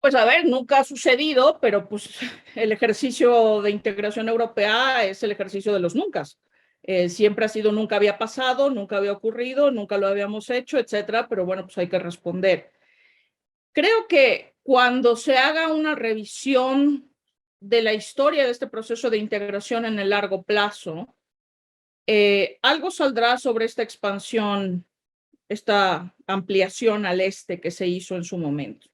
Pues a ver, nunca ha sucedido, pero pues el ejercicio de integración europea es el ejercicio de los nunca. Siempre ha sido nunca había pasado, nunca había ocurrido, nunca lo habíamos hecho, etcétera, pero bueno, pues hay que responder. Creo que cuando se haga una revisión de la historia de este proceso de integración en el largo plazo, algo saldrá sobre esta expansión, esta ampliación al este que se hizo en su momento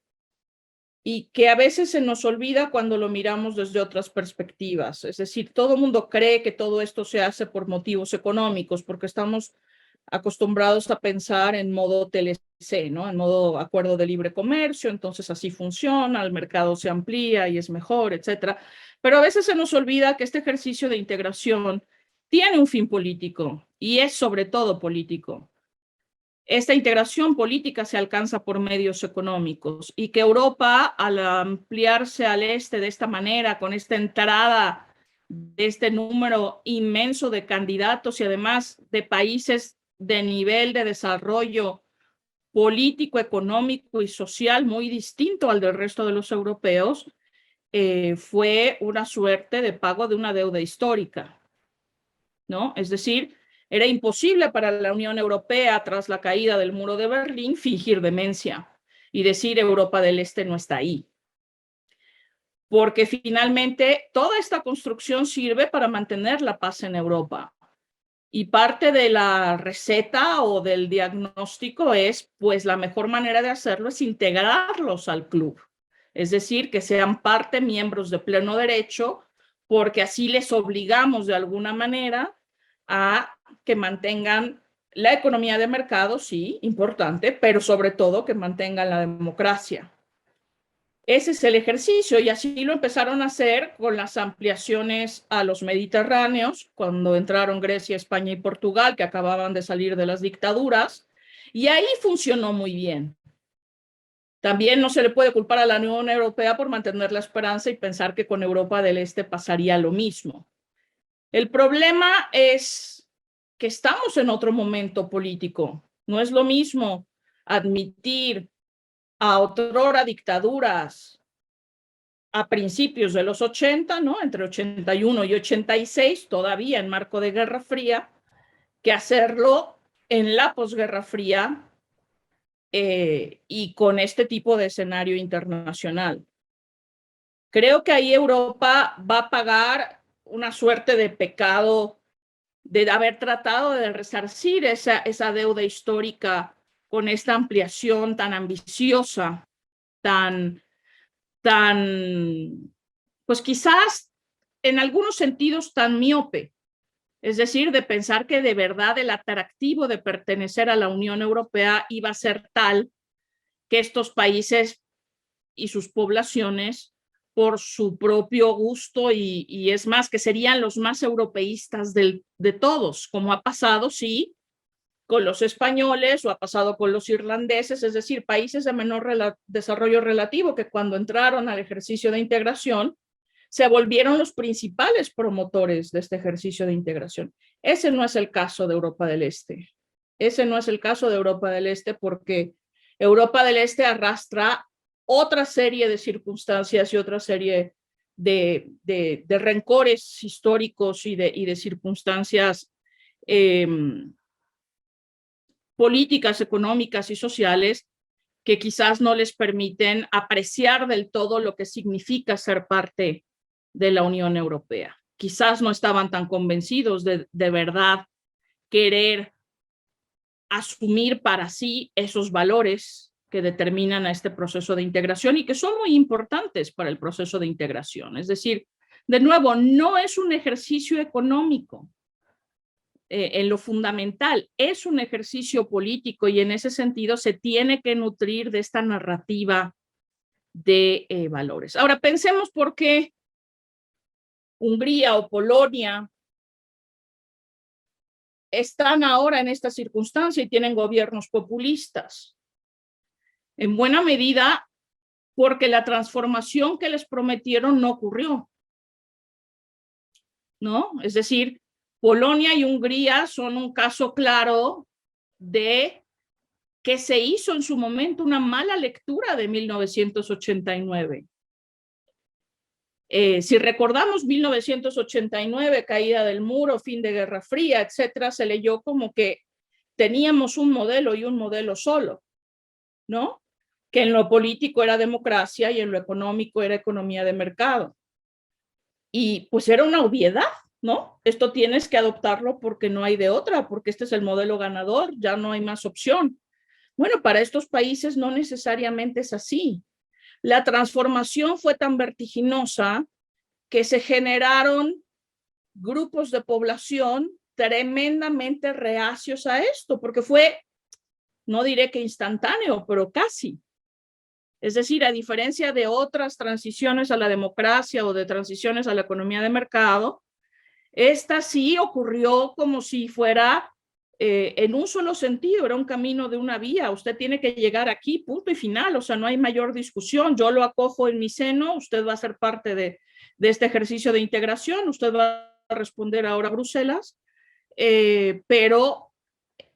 y que a veces se nos olvida cuando lo miramos desde otras perspectivas. Es decir, todo el mundo cree que todo esto se hace por motivos económicos, porque estamos acostumbrados a pensar en modo TLC, ¿no? En modo acuerdo de libre comercio, entonces así funciona, el mercado se amplía y es mejor, etcétera. Pero a veces se nos olvida que este ejercicio de integración tiene un fin político y es sobre todo político. Esta integración política se alcanza por medios económicos y que Europa, al ampliarse al este de esta manera, con esta entrada de este número inmenso de candidatos y además de países de nivel de desarrollo político, económico y social muy distinto al del resto de los europeos, fue una suerte de pago de una deuda histórica, ¿no? Es decir, era imposible para la Unión Europea, tras la caída del muro de Berlín, fingir demencia y decir Europa del Este no está ahí. Porque finalmente toda esta construcción sirve para mantener la paz en Europa. Y parte de la receta o del diagnóstico es, pues la mejor manera de hacerlo es integrarlos al club. Es decir, que sean parte, miembros de pleno derecho, porque así les obligamos de alguna manera a que mantengan la economía de mercado, sí, importante, pero sobre todo que mantengan la democracia. Ese es el ejercicio y así lo empezaron a hacer con las ampliaciones a los mediterráneos, cuando entraron Grecia, España y Portugal, que acababan de salir de las dictaduras, y ahí funcionó muy bien. También no se le puede culpar a la Unión Europea por mantener la esperanza y pensar que con Europa del Este pasaría lo mismo. El problema es que estamos en otro momento político. No es lo mismo admitir a otrora dictaduras a principios de los 80, ¿no? Entre 81 y 86, todavía en marco de Guerra Fría, que hacerlo en la posguerra fría y con este tipo de escenario internacional. Creo que ahí Europa va a pagar una suerte de pecado de haber tratado de resarcir esa deuda histórica con esta ampliación tan ambiciosa, tan, tan, pues quizás en algunos sentidos tan miope, es decir, de pensar que de verdad el atractivo de pertenecer a la Unión Europea iba a ser tal que estos países y sus poblaciones, por su propio gusto y es más, que serían los más europeístas de todos, como ha pasado, sí, con los españoles o ha pasado con los irlandeses, es decir, países de menor desarrollo relativo que cuando entraron al ejercicio de integración se volvieron los principales promotores de este ejercicio de integración. Ese no es el caso de Europa del Este. Ese no es el caso de Europa del Este porque Europa del Este arrastra otra serie de circunstancias y otra serie de rencores históricos y de circunstancias políticas, económicas y sociales que quizás no les permiten apreciar del todo lo que significa ser parte de la Unión Europea. Quizás no estaban tan convencidos de verdad querer asumir para sí esos valores que determinan a este proceso de integración y que son muy importantes para el proceso de integración. Es decir, de nuevo, no es un ejercicio económico, en lo fundamental, es un ejercicio político y en ese sentido se tiene que nutrir de esta narrativa de valores. Ahora, pensemos por qué Hungría o Polonia están ahora en esta circunstancia y tienen gobiernos populistas. En buena medida porque la transformación que les prometieron no ocurrió, ¿no? Es decir, Polonia y Hungría son un caso claro de que se hizo en su momento una mala lectura de 1989. Si recordamos 1989, caída del muro, fin de Guerra Fría, etcétera, se leyó como que teníamos un modelo y un modelo solo, ¿no? Que en lo político era democracia y en lo económico era economía de mercado. Y pues era una obviedad, ¿no? Esto tienes que adoptarlo porque no hay de otra, porque este es el modelo ganador, ya no hay más opción. Bueno, para estos países no necesariamente es así. La transformación fue tan vertiginosa que se generaron grupos de población tremendamente reacios a esto, porque fue, no diré que instantáneo, pero casi. Es decir, a diferencia de otras transiciones a la democracia o de transiciones a la economía de mercado, esta sí ocurrió como si fuera en un solo sentido, era un camino de una vía. Usted tiene que llegar aquí, punto y final, o sea, no hay mayor discusión. Yo lo acojo en mi seno, usted va a ser parte de este ejercicio de integración, usted va a responder ahora a Bruselas, pero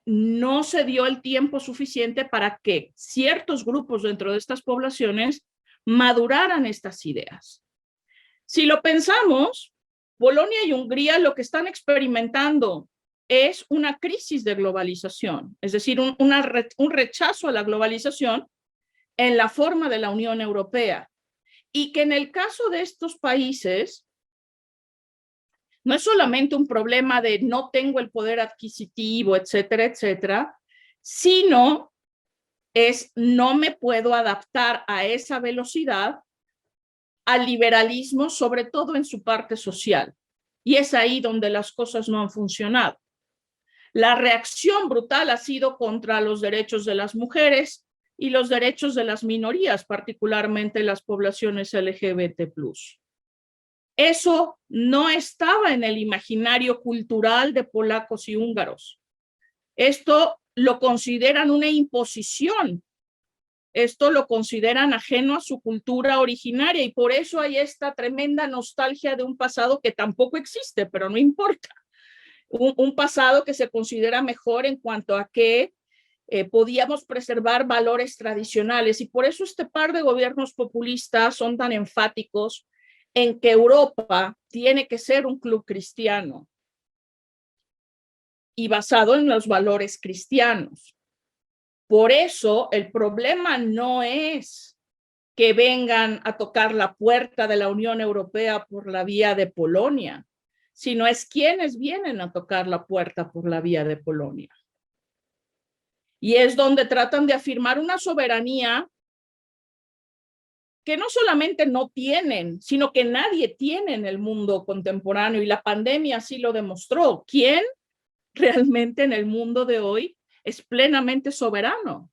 no se dio el tiempo suficiente para que ciertos grupos dentro de estas poblaciones maduraran estas ideas. Si lo pensamos, Polonia y Hungría lo que están experimentando es una crisis de globalización, es decir, un rechazo a la globalización en la forma de la Unión Europea. Y que en el caso de estos países, no es solamente un problema de no tengo el poder adquisitivo, etcétera, etcétera, sino es no me puedo adaptar a esa velocidad al liberalismo, sobre todo en su parte social. Y es ahí donde las cosas no han funcionado. La reacción brutal ha sido contra los derechos de las mujeres y los derechos de las minorías, particularmente las poblaciones LGBT+. Eso no estaba en el imaginario cultural de polacos y húngaros. Esto lo consideran una imposición. Esto lo consideran ajeno a su cultura originaria y por eso hay esta tremenda nostalgia de un pasado que tampoco existe, pero no importa. Un pasado que se considera mejor en cuanto a que podíamos preservar valores tradicionales y por eso este par de gobiernos populistas son tan enfáticos en que Europa tiene que ser un club cristiano y basado en los valores cristianos. Por eso el problema no es que vengan a tocar la puerta de la Unión Europea por la vía de Polonia, sino es quienes vienen a tocar la puerta por la vía de Polonia. Y es donde tratan de afirmar una soberanía que no solamente no tienen, sino que nadie tiene en el mundo contemporáneo, y la pandemia así lo demostró. ¿Quién realmente en el mundo de hoy es plenamente soberano?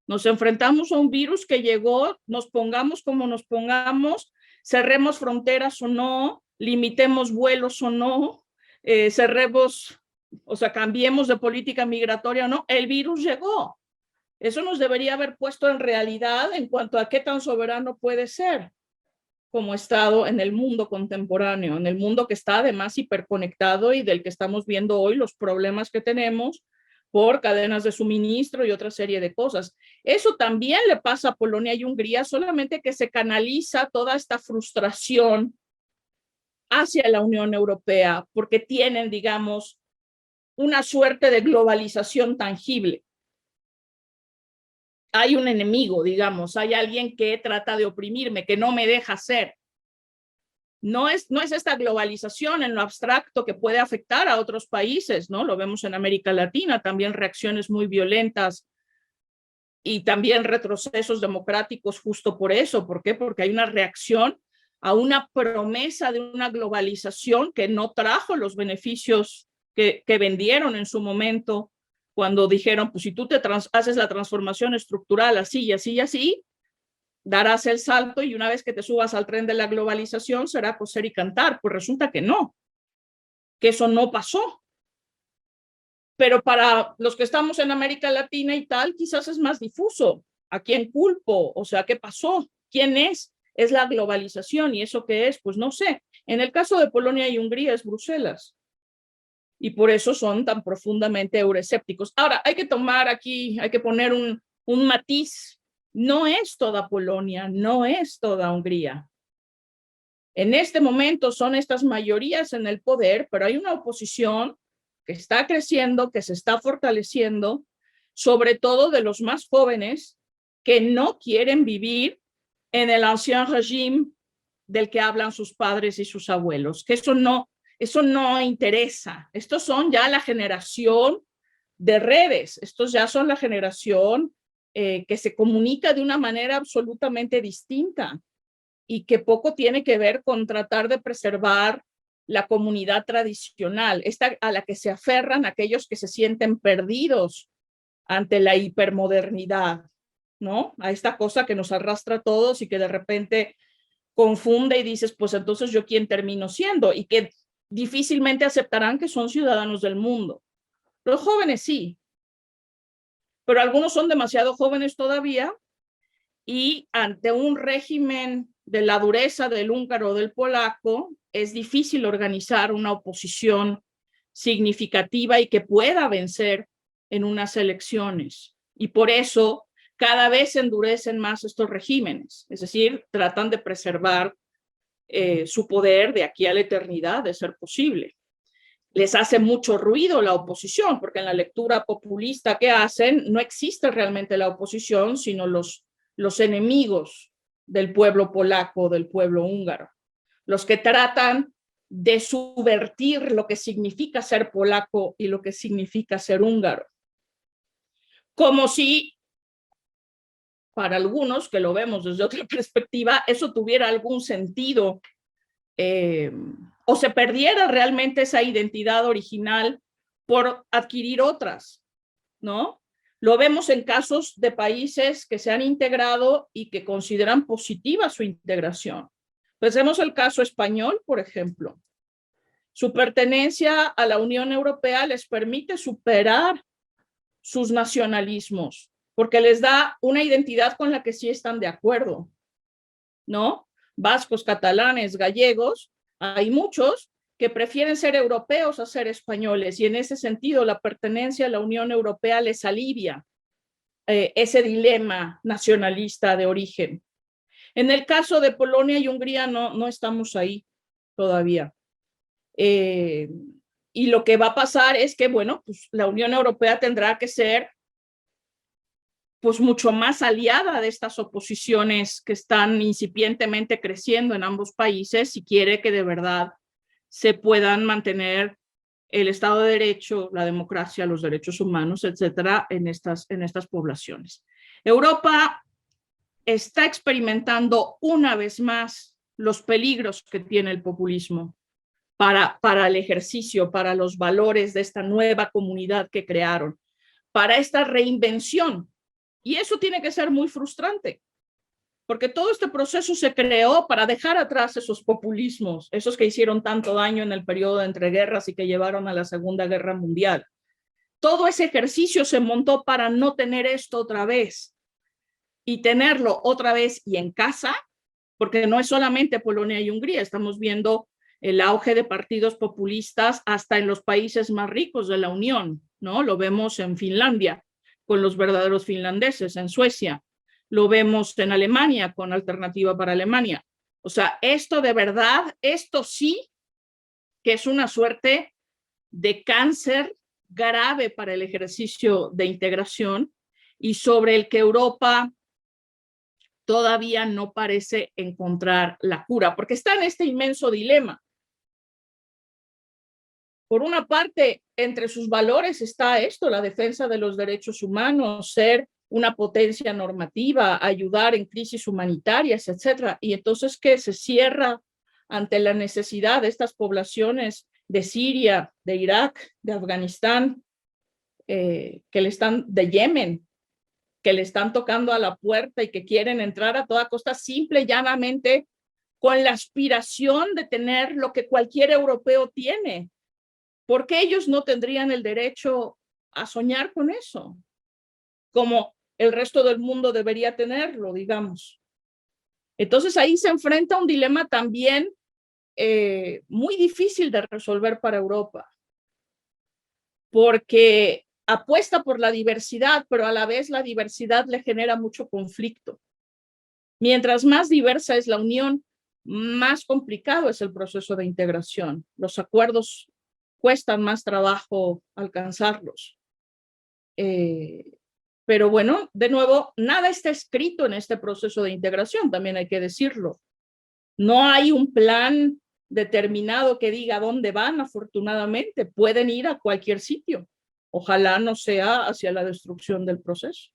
Nos enfrentamos a un virus que llegó, nos pongamos como nos pongamos, cerremos fronteras o no, limitemos vuelos o no, cerremos, o sea, cambiemos de política migratoria o no, el virus llegó. Eso nos debería haber puesto en realidad en cuanto a qué tan soberano puede ser como Estado en el mundo contemporáneo, en el mundo que está además hiperconectado y del que estamos viendo hoy los problemas que tenemos por cadenas de suministro y otra serie de cosas. Eso también le pasa a Polonia y Hungría, solamente que se canaliza toda esta frustración hacia la Unión Europea porque tienen, digamos, una suerte de globalización tangible. Hay un enemigo, digamos, hay alguien que trata de oprimirme, que no me deja ser. No es esta globalización en lo abstracto que puede afectar a otros países, ¿no? Lo vemos en América Latina, también reacciones muy violentas y también retrocesos democráticos justo por eso. ¿Por qué? Porque hay una reacción a una promesa de una globalización que no trajo los beneficios que vendieron en su momento cuando dijeron, pues si tú haces la transformación estructural así y así y así, darás el salto y una vez que te subas al tren de la globalización será coser y cantar. Pues resulta que no, que eso no pasó. Pero para los que estamos en América Latina y tal, quizás es más difuso. ¿A quién culpo? O sea, ¿qué pasó? ¿Quién es? Es la globalización. ¿Y eso qué es? Pues no sé. En el caso de Polonia y Hungría es Bruselas. y por eso son tan profundamente euroescépticos. Ahora, hay que tomar aquí, hay que poner un matiz. No es toda Polonia, no es toda Hungría. En este momento son estas mayorías en el poder, pero hay una oposición que está creciendo, que se está fortaleciendo, sobre todo de los más jóvenes que no quieren vivir en el ancien régime del que hablan sus padres y sus abuelos, que eso no interesa. Estos son ya la generación de redes, estos ya son la generación que se comunica de una manera absolutamente distinta y que poco tiene que ver con tratar de preservar la comunidad tradicional, esta a la que se aferran aquellos que se sienten perdidos ante la hipermodernidad, ¿no? A esta cosa que nos arrastra a todos y que de repente confunde y dices, pues entonces yo quién termino siendo, y que difícilmente aceptarán que son ciudadanos del mundo. Los jóvenes sí, pero algunos son demasiado jóvenes todavía y ante un régimen de la dureza del húngaro o del polaco, es difícil organizar una oposición significativa y que pueda vencer en unas elecciones. Y por eso cada vez se endurecen más estos regímenes, es decir, tratan de preservar su poder de aquí a la eternidad, de ser posible. Les hace mucho ruido la oposición, porque en la lectura populista que hacen no existe realmente la oposición, sino los enemigos del pueblo polaco, del pueblo húngaro, los que tratan de subvertir lo que significa ser polaco y lo que significa ser húngaro. Como si para algunos, que lo vemos desde otra perspectiva, eso tuviera algún sentido o se perdiera realmente esa identidad original por adquirir otras, ¿no? Lo vemos en casos de países que se han integrado y que consideran positiva su integración. Pensemos el caso español, por ejemplo. Su pertenencia a la Unión Europea les permite superar sus nacionalismos, porque les da una identidad con la que sí están de acuerdo, ¿no? Vascos, catalanes, gallegos, hay muchos que prefieren ser europeos a ser españoles, y en ese sentido la pertenencia a la Unión Europea les alivia ese dilema nacionalista de origen. En el caso de Polonia y Hungría no estamos ahí todavía. Y lo que va a pasar es que, bueno, pues la Unión Europea tendrá que ser pues mucho más aliada de estas oposiciones que están incipientemente creciendo en ambos países si quiere que de verdad se puedan mantener el Estado de Derecho, la democracia, los derechos humanos, etcétera, en estas poblaciones. Europa está experimentando una vez más los peligros que tiene el populismo para el ejercicio, para los valores de esta nueva comunidad que crearon, para esta reinvención. Y eso tiene que ser muy frustrante, porque todo este proceso se creó para dejar atrás esos populismos, esos que hicieron tanto daño en el periodo de entreguerras y que llevaron a la Segunda Guerra Mundial. Todo ese ejercicio se montó para no tener esto otra vez, y tenerlo otra vez y en casa, porque no es solamente Polonia y Hungría, estamos viendo el auge de partidos populistas hasta en los países más ricos de la Unión, ¿no? Lo vemos en Finlandia, con los verdaderos finlandeses, en Suecia, lo vemos en Alemania, con Alternativa para Alemania. O sea, esto de verdad, esto sí que es una suerte de cáncer grave para el ejercicio de integración y sobre el que Europa todavía no parece encontrar la cura, porque está en este inmenso dilema. Por una parte, entre sus valores está esto, la defensa de los derechos humanos, ser una potencia normativa, ayudar en crisis humanitarias, etcétera. Y entonces, ¿qué? Se cierra ante la necesidad de estas poblaciones de Siria, de Irak, de Afganistán, que le están, de Yemen, que le están tocando a la puerta y que quieren entrar a toda costa, simple y llanamente con la aspiración de tener lo que cualquier europeo tiene. ¿Por qué ellos no tendrían el derecho a soñar con eso? Como el resto del mundo debería tenerlo, digamos. Entonces ahí se enfrenta un dilema también muy difícil de resolver para Europa. porque apuesta por la diversidad, pero a la vez la diversidad le genera mucho conflicto. Mientras más diversa es la unión, más complicado es el proceso de integración. Los acuerdos cuestan más trabajo alcanzarlos. Pero bueno, de nuevo, nada está escrito en este proceso de integración, también hay que decirlo. No hay un plan determinado que diga dónde van, afortunadamente. Pueden ir a cualquier sitio. Ojalá no sea hacia la destrucción del proceso.